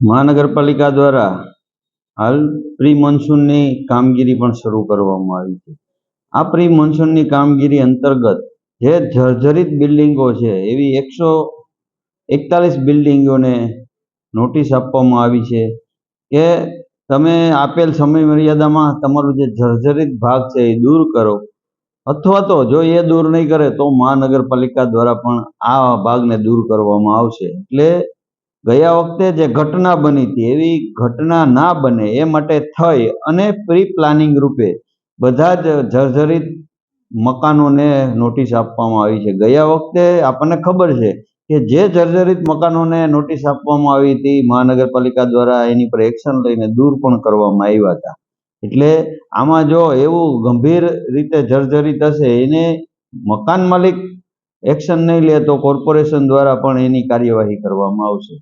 મહાનગરપાલિકા દ્વારા હાલ પ્રી મોન્સૂનની કામગીરી પણ શરૂ કરવામાં આવી છે। આ પ્રી મોન્સૂનની કામગીરી અંતર્ગત જે જર્જરિત બિલ્ડિંગો છે એવી 141 બિલ્ડિંગોને નોટિસ આપવામાં આવી છે કે તમે આપેલ સમય મર્યાદામાં તમારું જે જર્જરિત ભાગ છે એ દૂર કરો, અથવા તો જો એ દૂર નહીં કરે તો મહાનગરપાલિકા દ્વારા પણ આ ભાગને દૂર કરવામાં આવશે। એટલે ગયા વખતે જે ઘટના બની હતી એવી ઘટના ના બને એ માટે થઈ અને પ્રી પ્લાનિંગ રૂપે બધા જ જર્જરિત મકાનોને નોટિસ આપવામાં આવી છે। ગયા વખતે આપણને ખબર છે કે જે જર્જરિત મકાનોને નોટિસ આપવામાં આવી હતી મહાનગરપાલિકા દ્વારા એની પર એક્શન લઈને દૂર પણ કરવામાં આવ્યા હતા। એટલે આમાં જો એવું ગંભીર રીતે જર્જરિત હશે એને મકાન માલિક એક્શન નહીં લે તો કોર્પોરેશન દ્વારા પણ એની કાર્યવાહી કરવામાં આવશે।